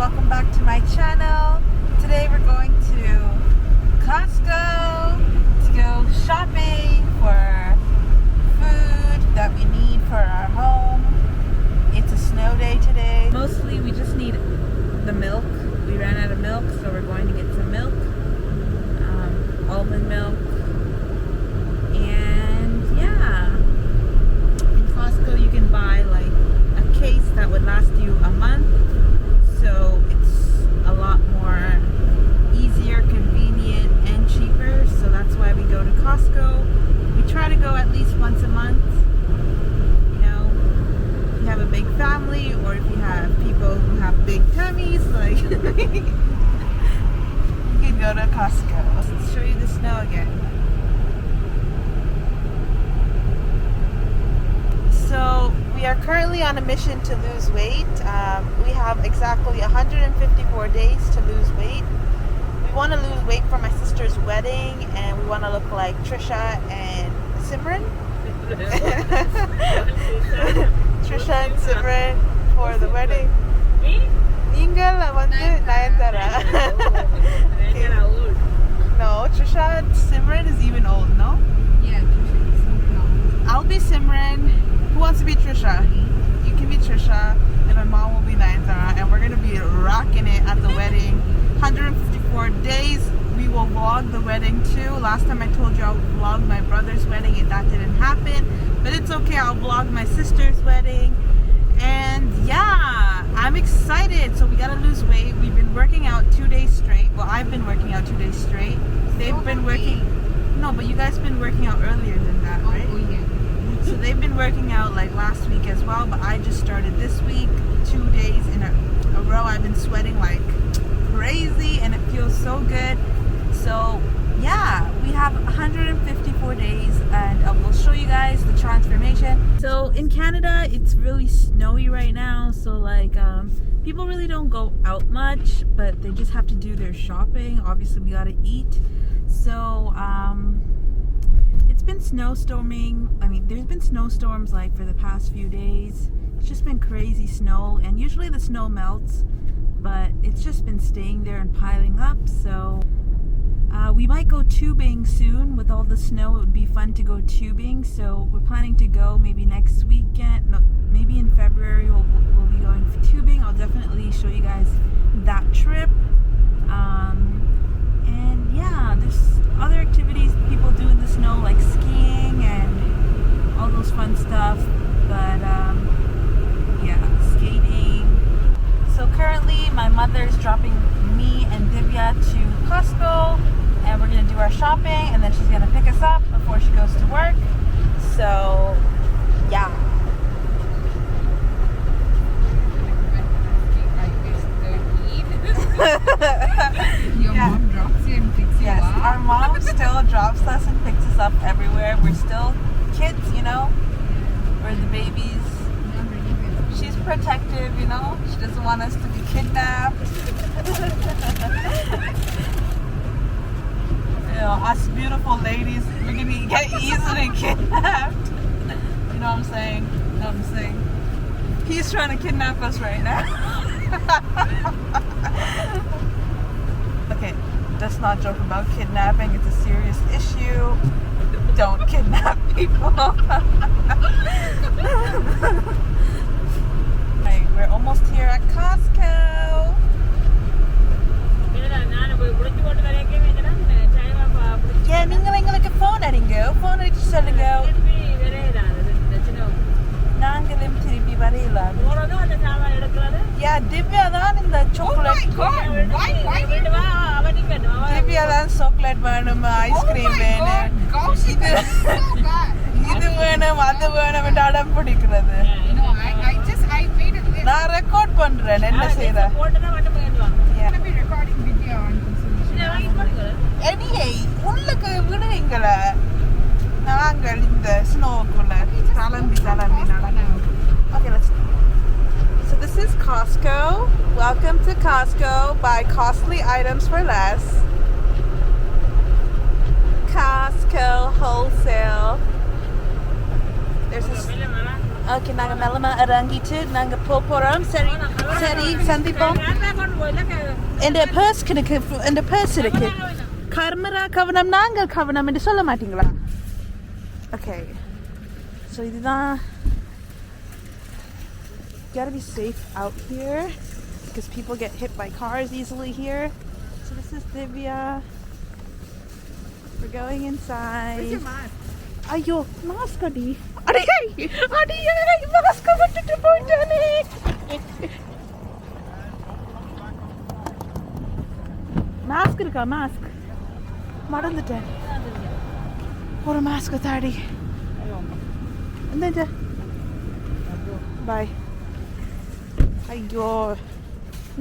welcome back to my channel. Today we're going to Costco to go shopping for food that we need for our home. It's a snow day today. Mostly we just need the milk. We ran out of milk, so we're going to get some milk, almond milk, and yeah. In Costco you can buy like a case that would last you a month, so it's a lot more easier, convenient, and cheaper. So that's why we go to Costco. We try to go at least once a month. You know, if you have a big family, or if you have people who have big tummies, like you can go to Costco. Let's show you the snow again. So we are currently on a mission to lose weight. We have exactly 154 days to lose weight. We want to lose weight for my sister's wedding, and we want to look like Trisha and Simran. Trisha and Simran for the wedding. Ningala vandu Nayantara. No, Trisha and Simran is even old, no? Yeah, Trisha is even old. I'll be Simran. Who wants to be Trisha? You can be Trisha, and my mom will be Nayantara, and we're gonna be rocking it at the wedding. 154 days. We will vlog the wedding too. Last time I told you I would vlog my brother's wedding, and that didn't happen. But it's okay. I'll vlog my sister's wedding. And yeah, I'm excited. So we gotta lose weight. We've been working out 2 days straight. Well, I've been working out 2 days straight. They've been working. No, but you guys been working out earlier than that, right? Oh yeah. So they've been working out like last week as well, but I just started this week, 2 days in a row. I've been sweating like crazy, and it feels so good. So yeah, we have 154 days, and we'll show you guys the transformation. So in Canada, it's really snowy right now, so like people really don't go out much, but they just have to do their shopping. Obviously we gotta eat. So it's been snowstorming. I mean, there's been snowstorms like for the past few days. It's just been crazy snow, and usually the snow melts, but it's just been staying there and piling up. So we might go tubing soon. With all the snow, it would be fun to go tubing. So we're planning to go maybe next weekend. No, maybe in February we'll be going for tubing. I'll definitely show you guys that trip. And yeah, there's other activities people do in the snow, like skiing and all those fun stuff. But yeah, skating. So currently my mother's dropping me and Divya to Costco, and we're gonna do our shopping, and then she's gonna pick us up before she goes to work. So yeah. Your mom drops you and picks you Yes, up. our mom still drops us and picks us up everywhere. We're still kids, you know? We're the babies. Not really good. She's protective, you know? She doesn't want us to be kidnapped. You know, us beautiful ladies, we're gonna get easily kidnapped. You know what I'm saying? You know what I'm saying? He's trying to kidnap us right now. Okay, let's not joke about kidnapping. It's a serious issue. Don't kidnap people. Right, we're almost here at Costco. Yeah, நீங்க எங்களுக்கு phone அடிங்க. Phone அடிச்சு சொல்லுங்க. நாங்களும் திருப்பி வரையில. Yeah, Divya தான் இந்த chocolate. Oh my god, why Divya தான் chocolate வேணும், ice cream வேணும். Gosh, இது இது வேணும், அது வேணும் என்று அடம் பிடிக்கிறது. No, I made a list. நான் ரெக்கார்ட் பண்றேன், என்ன செய்றேன்? I'm gonna be recording video on எடியை உள்ளுக்கு விடுவீங்கள. நாங்கள் இந்த ஸ்னோக்குள்ள தளம்பி நடக்கணும். Okay, let's. So this is Costco. Welcome to Costco. Buy costly items for less. Costco wholesale. There's a Okay, நாங்க மெல்லமா இறங்கிட்டு நாங்க போறோம். சரி சரி சந்திப்போம். இந்த பர்ஸ் இருக்கு. கர்மரா கவனம் நாங்கள் கவனம் என்று சொல்ல மாட்டீங்களா? Okay. So இதுதான். You gotta be safe out here because people get hit by cars easily here. So this is Divya. We're going inside. Where's your mask? Ayyo, mask adi. Adi, mask vittu poitane. Mask irukka mask. Maranduten. Or a mask thadi. And then bye. ஐயோ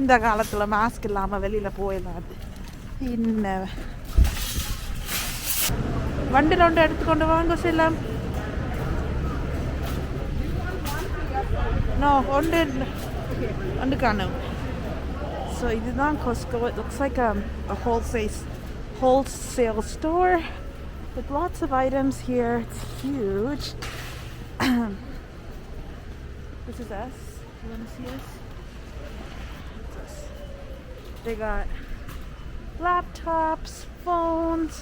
இந்த காலத்தில் mask இல்லாமல் வெளியில் போயிடாது என்ன வண்டியில் ஒன்று எடுத்துக்கொண்டு வாங்க செல்லாம் நோ ஒன்று காணும் ஸோ இதுதான் COSTCO. It looks like a wholesale store with lots of items here. It's huge. This is us. You want to see us? They got laptops, phones.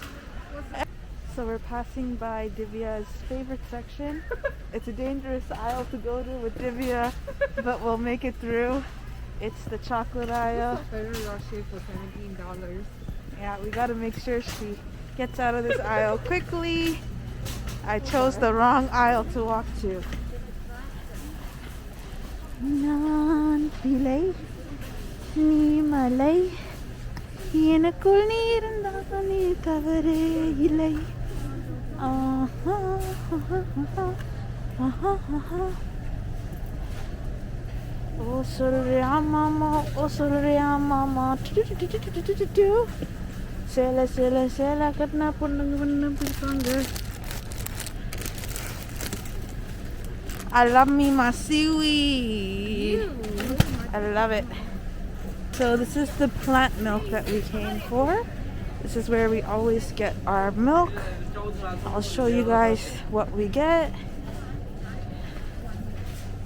So we're passing by Divya's favorite section. It's a dangerous aisle to go to with Divya, but we'll make it through. It's the chocolate aisle. Ferrero Rocher for $17. Yeah, we got to make sure she gets out of this aisle quickly. I chose the wrong aisle to walk to. நான் பிழை நீ மலை எனக்குள் நீ இருந்தால் நீ தவறே இல்லை ஓ சொல்றியா மாமா ஓ சொல்றியா மாமா சேலை சேலை சேலை கட்டினா பொண்ணுங்க பொண்ணு பிடிப்பாங்க I love me my seaweed. I love it. So this is the plant milk that we came for. This is where we always get our milk. I'll show you guys what we get.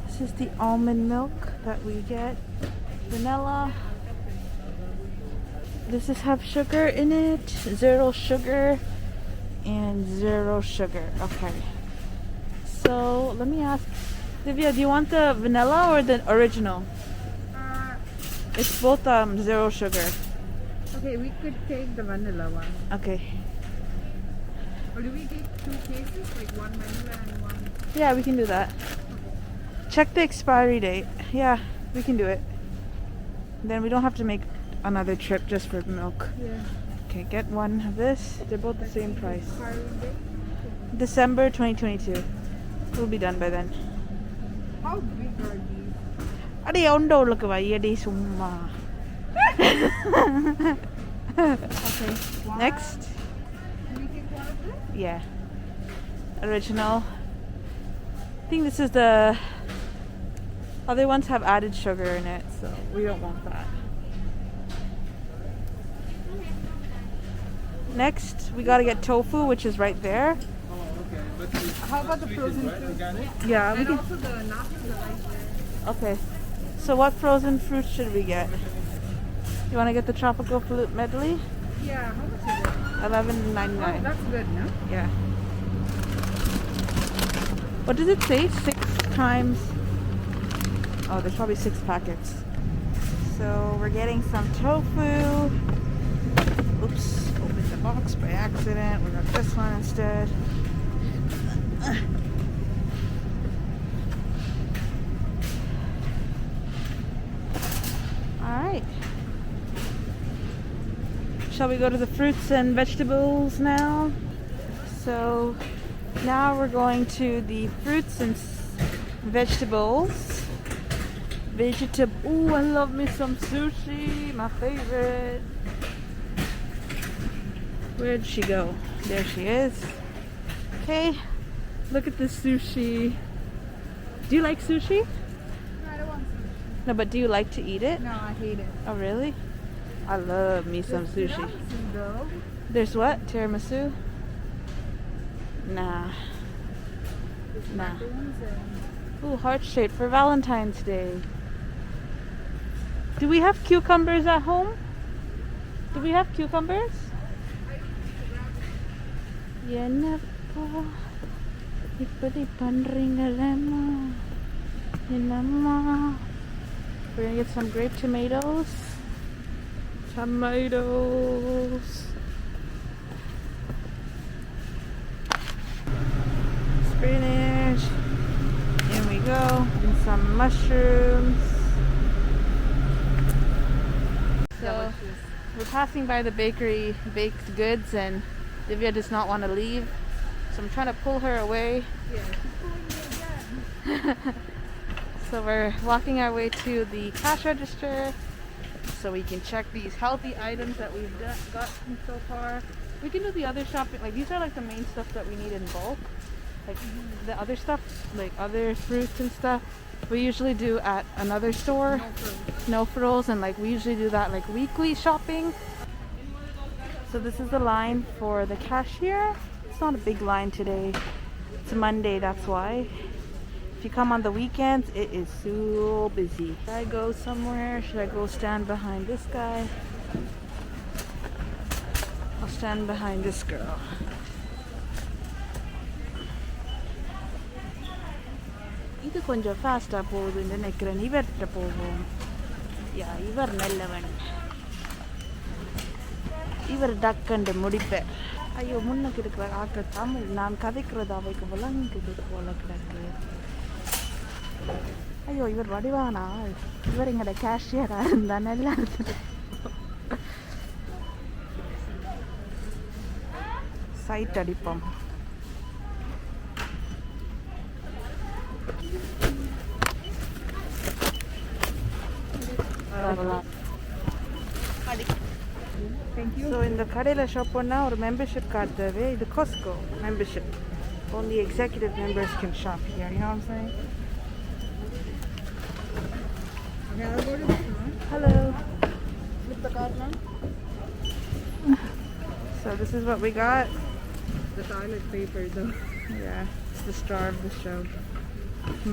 This is the almond milk that we get. Vanilla. This is have sugar in it. 0 sugar and 0 sugar. Okay. So let me ask, Divya, do you want the vanilla or the original? It's both 0 sugar. Okay, we could take the vanilla one. Okay. Or do we take 2 cases, like one vanilla and one? Yeah, we can do that. Check the expiry date. Yeah, we can do it. Then we don't have to make another trip just for milk. Yeah. Okay, get one of this. They're both the same price. Expiry date? December 2022. We'll be done by then. How big are these? Adi ondo ulukku vai adi summa. Okay. Wow. Next. Can we take one of this? Yeah. Original. I think this is the other ones have added sugar in it, so we don't want that. Next, we got to get tofu, which is right there. How about the frozen fruit? Yeah, we And can. also the nachos are right there. Okay. So what frozen fruit should we get? You want to get the tropical fruit medley? Yeah, how much is it? $11.99. Oh, that's good, no? Yeah. What does it say? 6 times. Oh, there's probably 6 packets. So we're getting some tofu. Oops, opened the box by accident. We got this one instead. Alright. Shall we go to the fruits and vegetables now? So now we're going to the fruits and vegetables. Ooh, I love me some sushi, my favorite. Where'd she go? There she is. Okay, look at this sushi. Do you like sushi? No, I don't want sushi. No, but do you like to eat it? No, I hate it. Oh, really? I love me some There's sushi. tiramisu, though. There's what? Tiramisu? Nah. There's Nah. macaroons and Ooh, heart shape for Valentine's Day. Do we have cucumbers at home? Do we have cucumbers? என்னப்பா இப்படி பண்றீங்களேம்மா என்னம்மா. We're gonna get some grape tomatoes. Tomatoes. Spinach. Here we go. And some mushrooms. So we're passing by the bakery, baked goods, and Divya does not want to leave. So I'm trying to pull her away. Yeah, she's pulling me again. So we're walking our way to the cash register so we can check these healthy items that we've gotten so far. We can do the other shopping. Like these are like the main stuff that we need in bulk. Like the other stuff, like other fruits and stuff, we usually do at another store. No frills, and like we usually do that like weekly shopping. So this is the line for the cashier. It's not a big line today. It's a Monday, that's why. If you come on the weekends, it is so busy. Should I go somewhere? Should I go stand behind this guy? I'll stand behind this girl. இது கொஞ்சம் ஃபாஸ்டா போகுதுன்னு நினைக்கிறேன். இவர்கிட்ட போவோம். யா, இவர் நல்லவன். இவர் டக்கண்டு முடிப்பார். ஐயோ, முன்னுக்கு இருக்கிற ஆக்கள் தமிழ் நான் கதைக்கிறது அவைக்கு விளங்குது போல கிடக்கு. ஐயோ, இவர் வடிவானா? இவர் எங்களோட கேஷியரா இருந்தா நல்லா இருக்குது. சைட் அடிப்போம். Thank you. So in the கடையில் ஷாப் பண்ணால் ஒரு மெம்பர்ஷிப் கார்டு தேவை. இது COSTCO membership. Only executive members can shop here. You know what I'm saying? Okay, I'll go to this one. Hello. Flip the card now. So this is what we got. The toilet paper though. Yeah, it's the star of the show.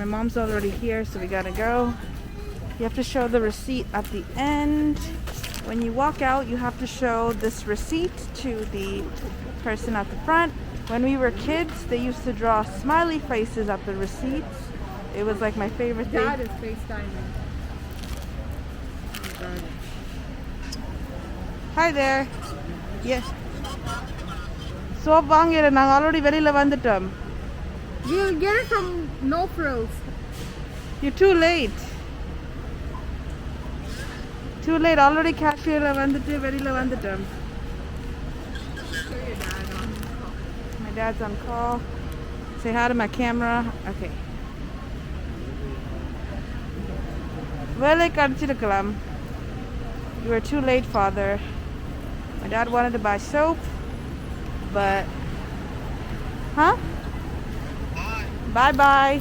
My mom's already here, so we gotta go. You have to show the receipt at the end. When you walk out, you have to show this receipt to the person at the front. When we were kids, they used to draw smiley faces at the receipts. It was like my favorite thing. Dad is FaceTiming. Oh God. Hi there. Yes. Soap வாங்கிற நாங்க already வெளியில வந்துட்டோம். We'll get it from No Frills. You're too late. Too late. Already cashierல வந்துட்டு வெளியில வந்துட்டோம். Show your dad on call. My dad's on call. Say hi to my camera. Okay. வேலை கிடைச்சிருக்கலாம். You were too late, father. My dad wanted to buy soap, but huh? Bye bye.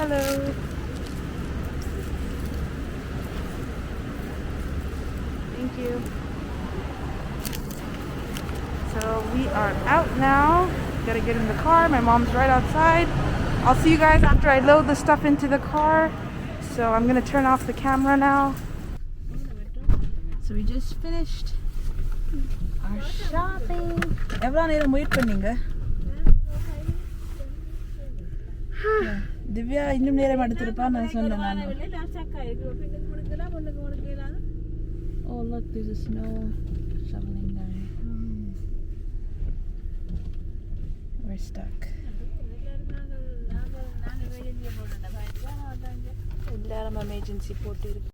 Hello. Thank you. So we are out now. Gotta get in the car. My mom's right outside. I'll see you guys after I load the stuff into the car. So I'm gonna turn off the camera now. So we just finished our shopping. எவ்வளோ நேரம் wait பண்ணீங்க? திவ்யா இன்னும் நேரம் எடுத்திருப்பா நான் சொன்னேன் நான். Oh look, there's a snow shoveling guy. We're stuck. எல்லாரும் emergency போட்டு இருக்கு.